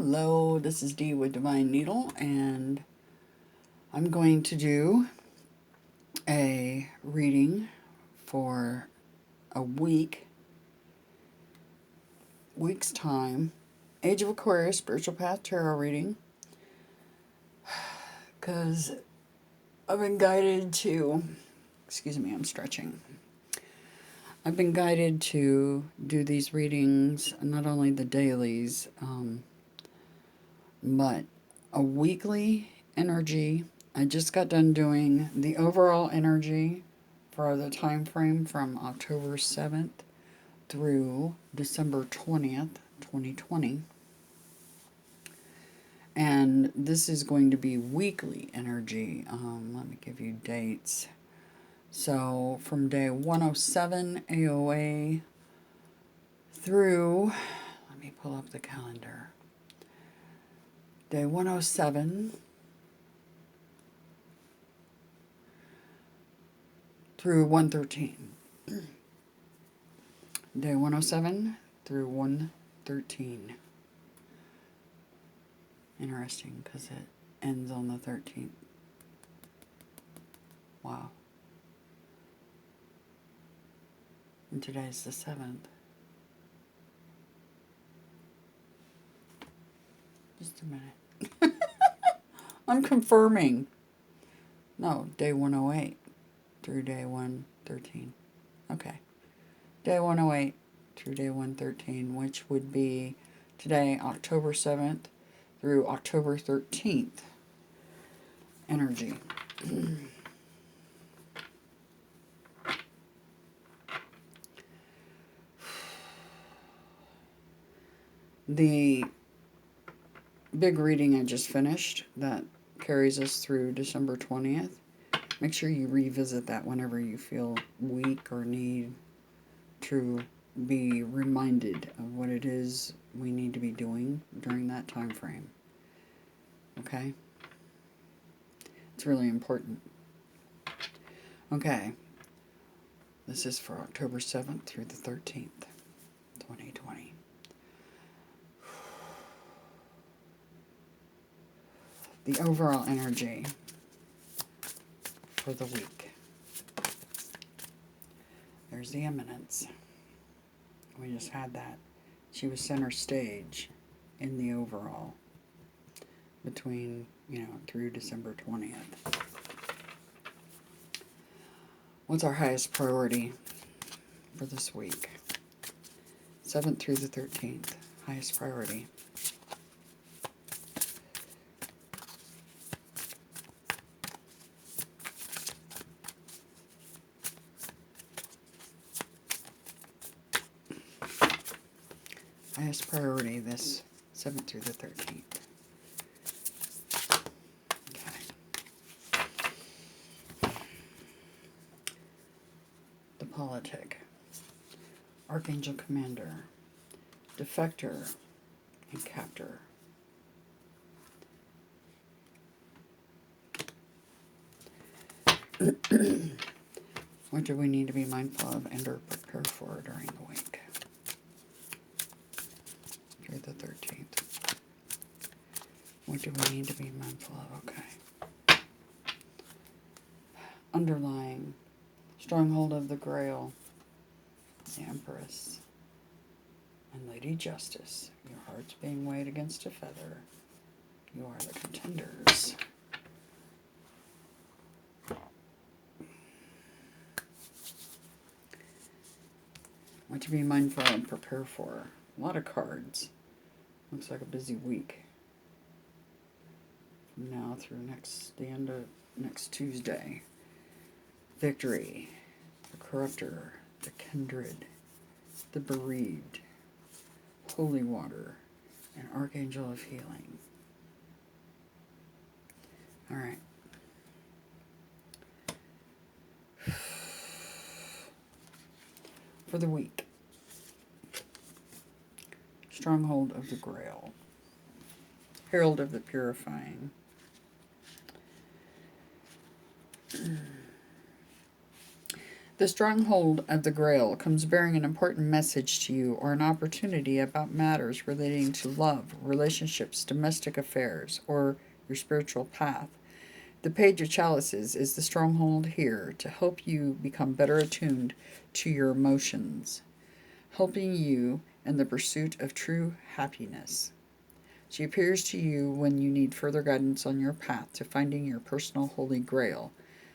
Hello, this is Dee with Divine Needle, and I'm going to do a reading for a week's time. Age of Aquarius Spiritual Path Tarot reading, because I've been guided to, excuse me, I'm stretching. I've been guided to do these readings, not only the dailies, but a weekly energy. I just got done doing the overall energy for the time frame from October 7th through December 20th, 2020. And this is going to be weekly energy. Let me give you dates. So from day 107 AOA through, let me pull up the calendar. Day 107 through 113. Day 107 through 113. Interesting, because it ends on the 13th. Wow. And today's the 7th. Just a minute. I'm confirming. No, day 108 through day 113. Okay. Day 108 through day 113, which would be today, October 7th through October 13th energy. The big reading I just finished that carries us through December 20th. Make sure you revisit that whenever you feel weak or need to be reminded of what it is we need to be doing during that time frame. Okay? It's really important. Okay. This is for October 7th through the 13th, 2020. The overall energy for the week. There's the eminence. We just had that. She was center stage in the overall between, through December 20th. What's our highest priority for this week? 7th through the 13th. Highest priority. Highest priority this 7th through the 13th. Okay. The politic. Archangel Commander. Defector and Captor. What do we need to be mindful of and or prepare for during the week? Through the 13th. What do we need to be mindful of? Okay. Underlying. Stronghold of the Grail. The Empress. And Lady Justice. Your heart's being weighed against a feather. You are the contenders. What to be mindful and prepare for. A lot of cards. Looks like a busy week. From now through the end of next Tuesday. Victory. The Corruptor. The Kindred. The Bereaved. Holy Water. And Archangel of Healing. Alright. For the week. Stronghold of the Grail. Herald of the Purifying. The stronghold of the Grail comes bearing an important message to you or an opportunity about matters relating to love, relationships, domestic affairs, or your spiritual path. The Page of Chalices is the stronghold here to help you become better attuned to your emotions, helping you in the pursuit of true happiness. She appears to you when you need further guidance on your path to finding your personal holy grail.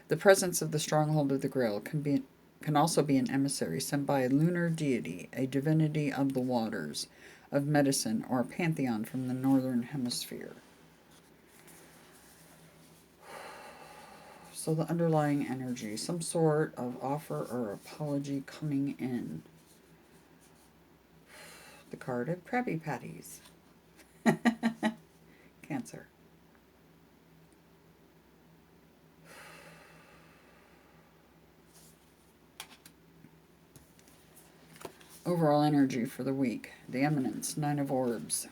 The presence of the stronghold of the Grail can also be an emissary sent by a lunar deity, a divinity of the waters, of medicine, or a pantheon from the northern hemisphere. So the underlying energy, some sort of offer or apology coming in. The card of Krabby Patties. Cancer. Overall energy for the week. The Eminence, Nine of Orbs.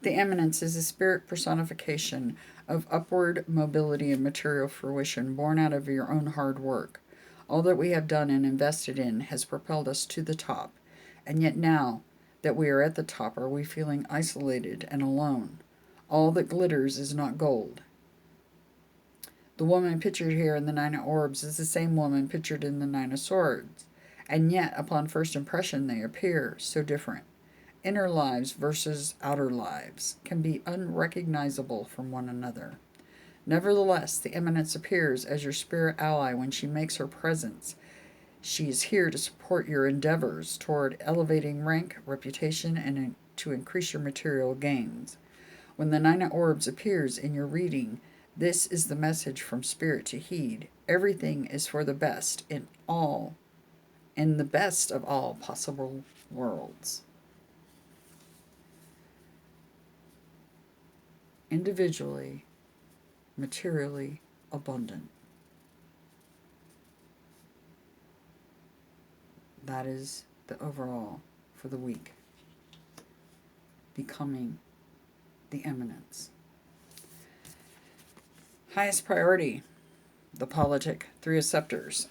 The Eminence is a spirit personification of upward mobility and material fruition born out of your own hard work. All that we have done and invested in has propelled us to the top, and yet now that we are at the top, are we feeling isolated and alone? All that glitters is not gold. The woman pictured here in the Nine of Orbs is the same woman pictured in the Nine of Swords, and yet upon first impression they appear so different. Inner lives versus outer lives can be unrecognizable from one another. Nevertheless, the Eminence appears as your spirit ally when she makes her presence. She is here to support your endeavors toward elevating rank, reputation, and to increase your material gains. When the Nine of Orbs appears in your reading, this is the message from Spirit to heed. Everything is for the best in the best of all possible worlds. Individually, materially abundant. That is the overall for the week. Becoming the Eminence. Highest priority, the politic, Three of Scepters.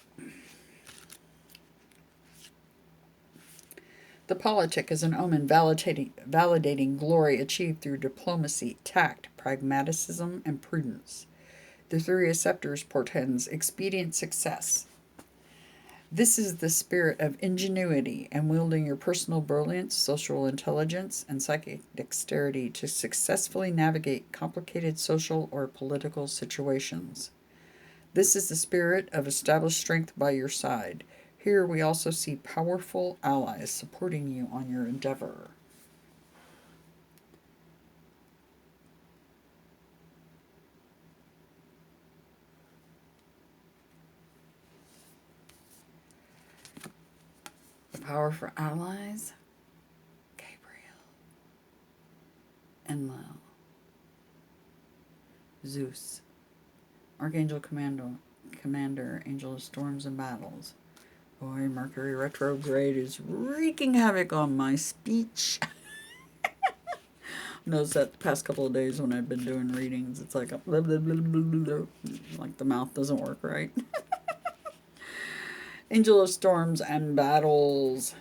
The politic is an omen validating glory achieved through diplomacy, tact, pragmatism, and prudence. The Three of Scepters portends expedient success. This is the spirit of ingenuity and wielding your personal brilliance, social intelligence, and psychic dexterity to successfully navigate complicated social or political situations. This is the spirit of established strength by your side. Here we also see powerful allies supporting you on your endeavor. The power for allies, Gabriel, Enlil, Zeus, Archangel Commander, Angel of Storms and Battles. Boy, Mercury retrograde is wreaking havoc on my speech. Noticed that the past couple of days when I've been doing readings, it's like blah, blah, blah, blah, blah, like the mouth doesn't work right. Angel of Storms and Battles.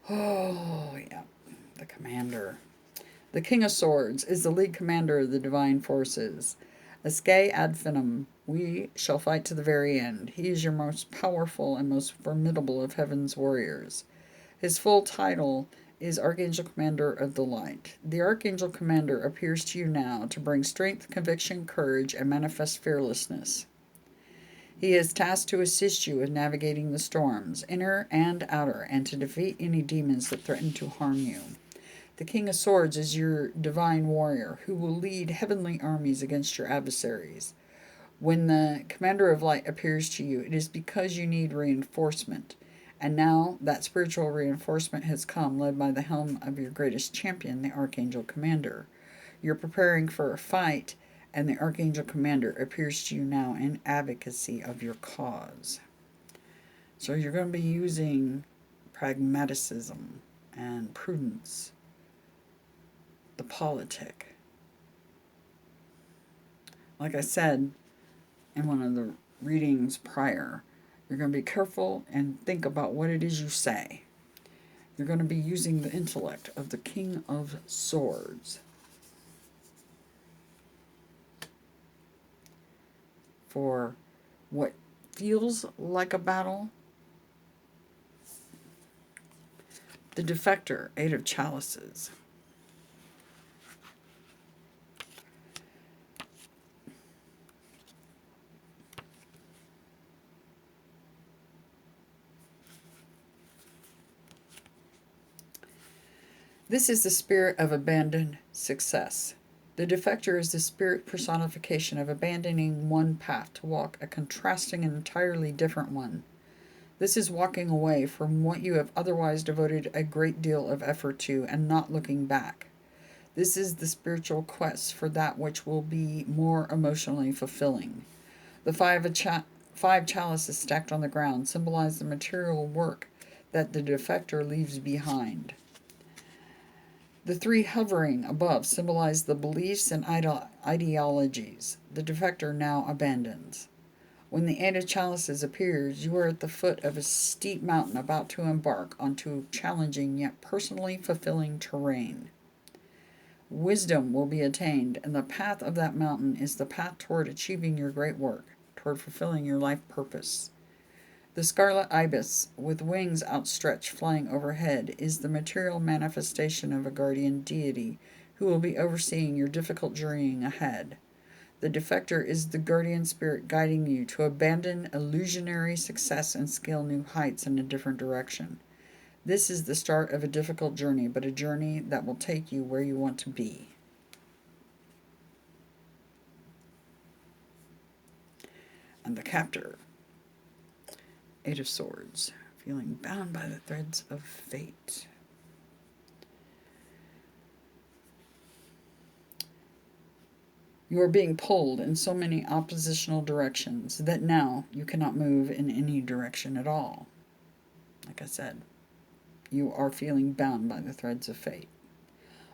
Oh, yeah. The commander. The King of Swords is the lead commander of the divine forces. Esque ad finem, we shall fight to the very end. He is your most powerful and most formidable of heaven's warriors. His full title is Archangel Commander of the Light. The Archangel Commander appears to you now to bring strength, conviction, courage, and manifest fearlessness. He is tasked to assist you with navigating the storms, inner and outer, and to defeat any demons that threaten to harm you. The King of Swords is your divine warrior who will lead heavenly armies against your adversaries. When the Commander of Light appears to you, it is because you need reinforcement. And now that spiritual reinforcement has come, led by the helm of your greatest champion, the Archangel Commander. You're preparing for a fight, and the Archangel Commander appears to you now in advocacy of your cause. So you're going to be using pragmatism and prudence the politic. Like I said in one of the readings prior, you're going to be careful and think about what it is you say. You're going to be using the intellect of the King of Swords for what feels like a battle. The Defector, 8 of Chalices. This is the spirit of abandoned success. The Defector is the spirit personification of abandoning one path to walk a contrasting and entirely different one. This is walking away from what you have otherwise devoted a great deal of effort to and not looking back. This is the spiritual quest for that which will be more emotionally fulfilling. The five chalices stacked on the ground symbolize the material work that the Defector leaves behind. The 3 hovering above symbolize the beliefs and ideologies the Defector now abandons. When the 8 of Chalices appears, you are at the foot of a steep mountain about to embark onto challenging yet personally fulfilling terrain. Wisdom will be attained, and the path of that mountain is the path toward achieving your great work, toward fulfilling your life purpose. The scarlet ibis, with wings outstretched flying overhead, is the material manifestation of a guardian deity who will be overseeing your difficult journeying ahead. The Defector is the guardian spirit guiding you to abandon illusionary success and scale new heights in a different direction. This is the start of a difficult journey, but a journey that will take you where you want to be. And the Captor, 8 of Swords, feeling bound by the threads of fate. You are being pulled in so many oppositional directions that now you cannot move in any direction at all. Like I said, you are feeling bound by the threads of fate.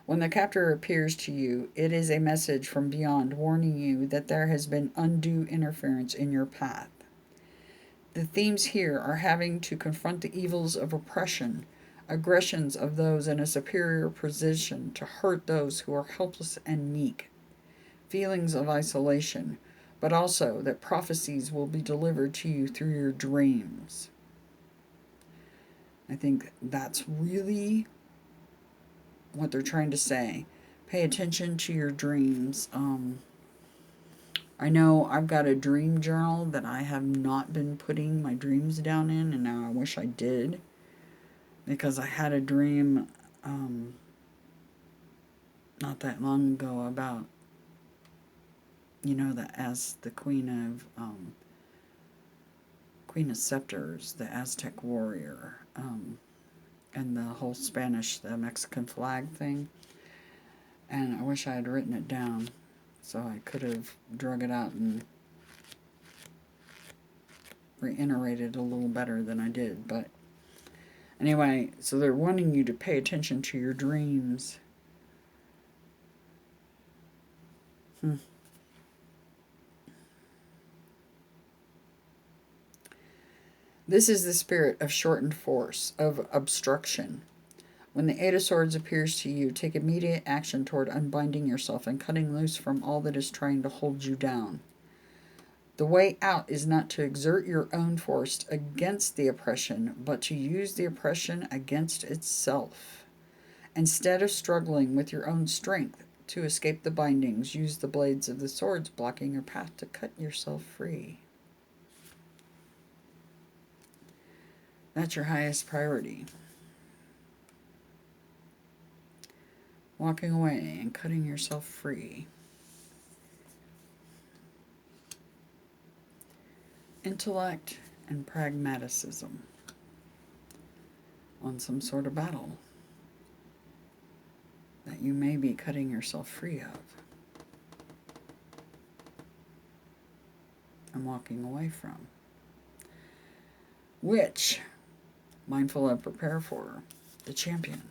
When the Captor appears to you, it is a message from beyond warning you that there has been undue interference in your path. The themes here are having to confront the evils of oppression, aggressions of those in a superior position to hurt those who are helpless and meek, feelings of isolation, but also that prophecies will be delivered to you through your dreams. I think that's really what they're trying to say. Pay attention to your dreams. I know I've got a dream journal that I have not been putting my dreams down in, and now I wish I did. Because I had a dream not that long ago about, that as the Queen of Scepters, the Aztec warrior, and the whole the Mexican flag thing. And I wish I had written it down so I could have drug it out and reiterated a little better than I did. But anyway, so they're wanting you to pay attention to your dreams. This is the spirit of shortened force, of obstruction. When the 8 of Swords appears to you, take immediate action toward unbinding yourself and cutting loose from all that is trying to hold you down. The way out is not to exert your own force against the oppression, but to use the oppression against itself. Instead of struggling with your own strength to escape the bindings, use the blades of the swords blocking your path to cut yourself free. That's your highest priority. Walking away and cutting yourself free. Intellect and pragmaticism on some sort of battle that you may be cutting yourself free of and walking away from. Which, mindful of, prepare for, the Champion.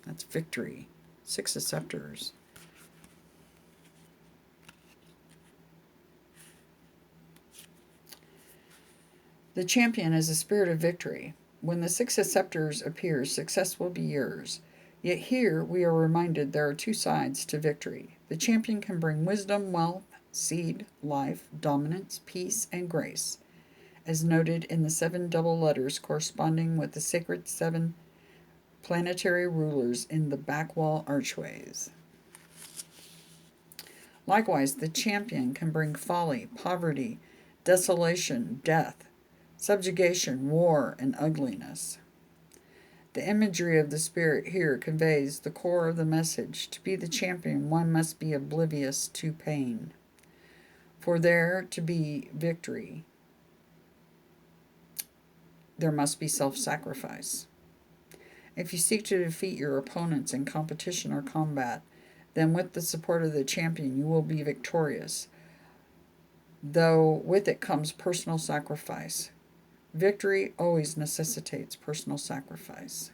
That's victory. 6 of Scepters. The champion is a spirit of victory. When the Six of Scepters appears, success will be yours. Yet here we are reminded there are two sides to victory. The champion can bring wisdom, wealth, seed, life, dominance, peace, and grace, as noted in the 7 double letters corresponding with the sacred 7 planetary rulers in the back wall archways. Likewise, the champion can bring folly, poverty, desolation, death, subjugation, war, and ugliness. The imagery of the spirit here conveys the core of the message. To be the champion, one must be oblivious to pain. For there to be victory, there must be self-sacrifice. If you seek to defeat your opponents in competition or combat, then with the support of the champion, you will be victorious, though with it comes personal sacrifice. Victory always necessitates personal sacrifice.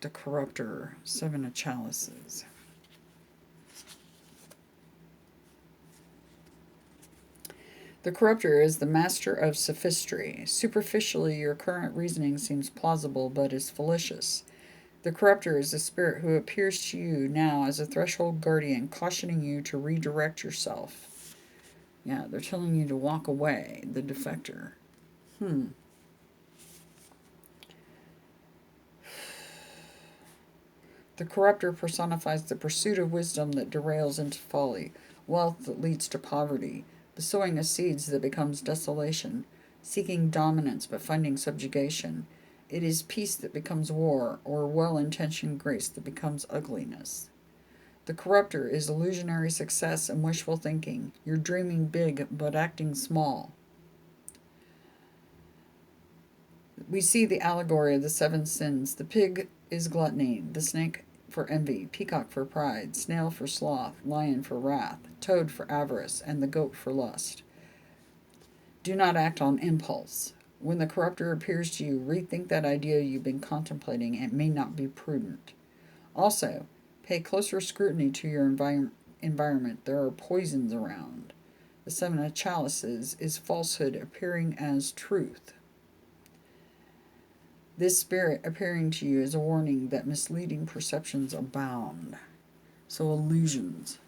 The Corruptor, 7 of Chalices. The Corruptor is the master of sophistry. Superficially, your current reasoning seems plausible, but is fallacious. The Corruptor is the spirit who appears to you now as a threshold guardian, cautioning you to redirect yourself. Yeah, they're telling you to walk away, the defector. The Corruptor personifies the pursuit of wisdom that derails into folly, wealth that leads to poverty, the sowing of seeds that becomes desolation, seeking dominance but finding subjugation. It is peace that becomes war, or well-intentioned grace that becomes ugliness. The Corruptor is illusionary success and wishful thinking. You're dreaming big but acting small. We see the allegory of the 7 sins. The pig is gluttony, the snake for envy, peacock for pride, snail for sloth, lion for wrath, toad for avarice, and the goat for lust. Do not act on impulse. When the Corruptor appears to you, rethink that idea you've been contemplating. It may not be prudent. Also, pay closer scrutiny to your environment. There are poisons around. The 7 of Chalices is falsehood appearing as truth. This spirit appearing to you is a warning that misleading perceptions abound. So illusions.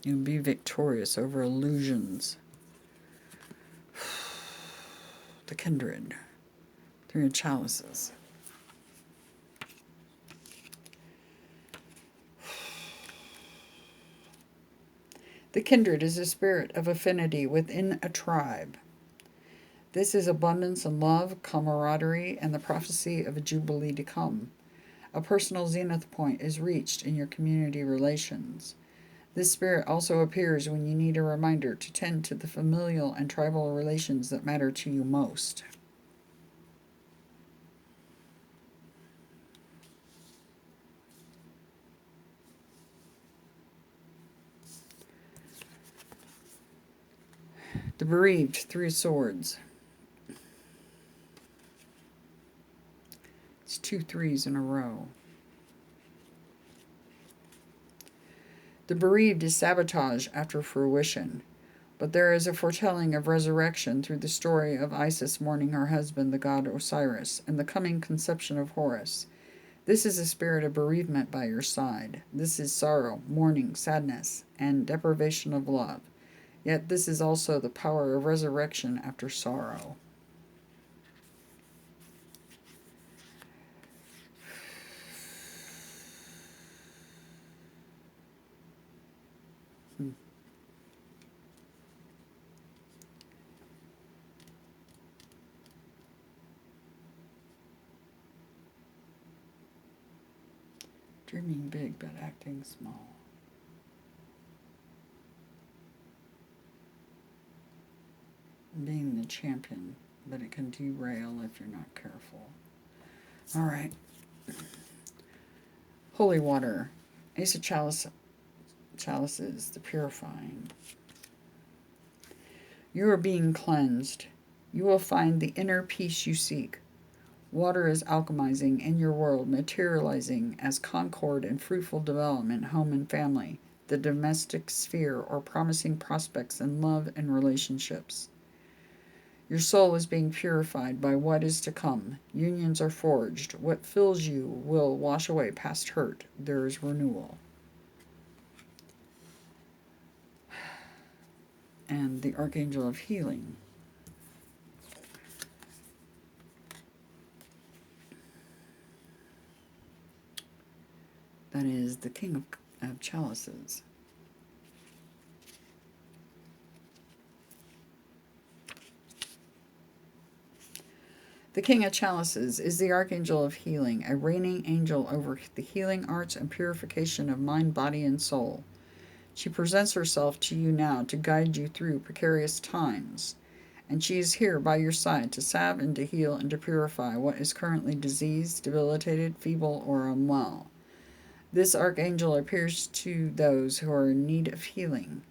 You'll be victorious over illusions. The Kindred. 3 of Chalices. The kindred is a spirit of affinity within a tribe. This is abundance and love, camaraderie, and the prophecy of a jubilee to come. A personal zenith point is reached in your community relations. This spirit also appears when you need a reminder to tend to the familial and tribal relations that matter to you most. The bereaved, 3 swords. It's 2 3s in a row. The bereaved is sabotage after fruition, but there is a foretelling of resurrection through the story of Isis mourning her husband, the god Osiris, and the coming conception of Horus. This is a spirit of bereavement by your side. This is sorrow, mourning, sadness, and deprivation of love. Yet this is also the power of resurrection after sorrow. Dreaming big but acting small. Being the champion, but it can derail if you're not careful. All right. Holy water. Ace of Chalices, the purifying. You are being cleansed. You will find the inner peace you seek. Water is alchemizing in your world, materializing as concord and fruitful development, home and family, the domestic sphere, or promising prospects in love and relationships. Your soul is being purified by what is to come. Unions are forged. What fills you will wash away past hurt. There is renewal. And the Archangel of Healing. That is the King of Chalices. The King of Chalices is the Archangel of Healing, a reigning angel over the healing arts and purification of mind, body, and soul. She presents herself to you now to guide you through precarious times, and she is here by your side to salve and to heal and to purify what is currently diseased, debilitated, feeble, or unwell. This archangel appears to those who are in need of healing.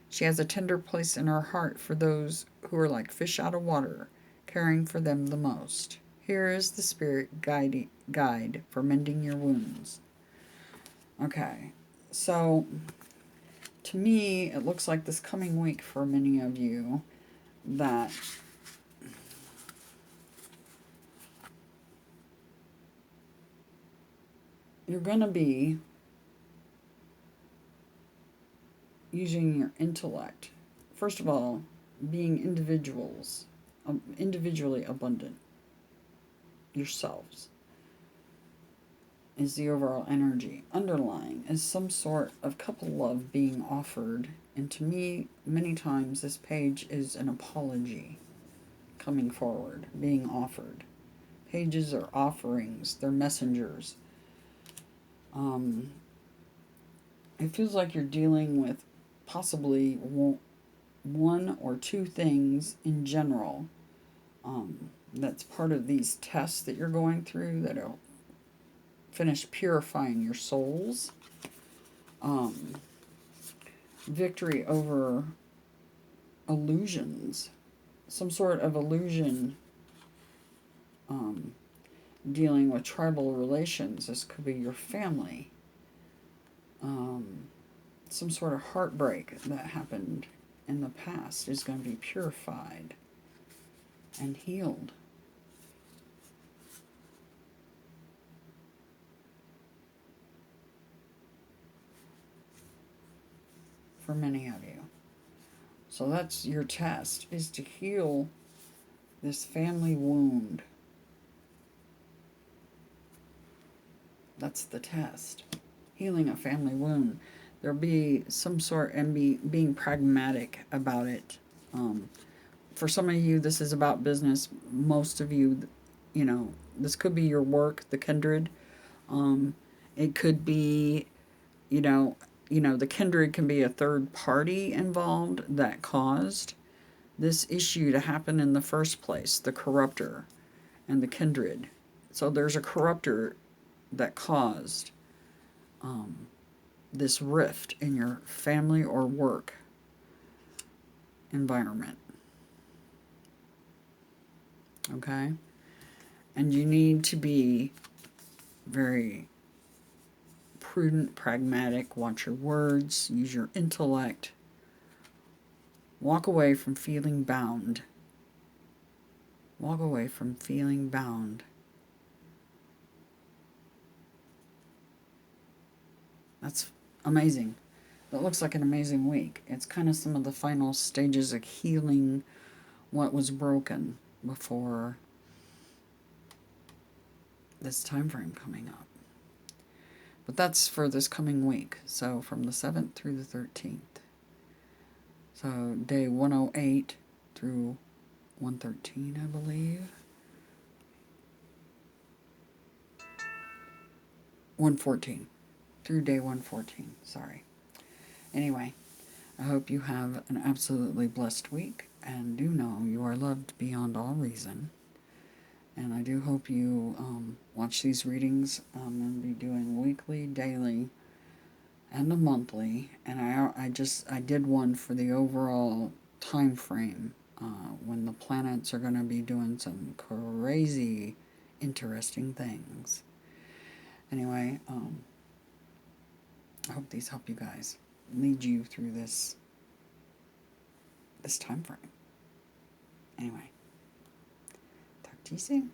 She has a tender place in her heart for those who are like fish out of water, caring for them the most. Here is the spirit guide for mending your wounds. Okay, so to me, it looks like this coming week for many of you that you're going to be using your intellect. First of all, being individually abundant yourselves is the overall energy. Underlying is some sort of couple love being offered. And to me, many times this page is an apology coming forward, being offered. Pages are offerings, they're messengers. It feels like you're dealing with possibly one or two things in general that's part of these tests that you're going through that'll finish purifying your souls. Victory over illusions, some sort of illusion, dealing with tribal relations. This could be your family. Some sort of heartbreak that happened in the past is going to be purified and healed. For many of you. So that's your test, is to heal this family wound. That's the test. Healing a family wound. There'll be some sort, and being pragmatic about it. For some of you, this is about business. Most of you, this could be your work, the kindred. It could be, the kindred can be a third party involved that caused this issue to happen in the first place, the corruptor and the kindred. So there's a corruptor that caused this rift in your family or work environment. Okay? And you need to be very prudent, pragmatic, watch your words, use your intellect. Walk away from feeling bound. Walk away from feeling bound. That's amazing. That looks like an amazing week. It's kind of some of the final stages of healing what was broken before this time frame coming up. But that's for this coming week. So from the 7th through the 13th. So day 108 through 113, I believe. 114. Through day 114. Sorry. Anyway, I hope you have an absolutely blessed week. And do know you are loved beyond all reason. And I do hope you watch these readings. I'm going to be doing weekly, daily, and a monthly. And I did one for the overall time frame when the planets are going to be doing some crazy interesting things. Anyway, I hope these help you guys, lead you through this time frame. Anyway, talk to you soon.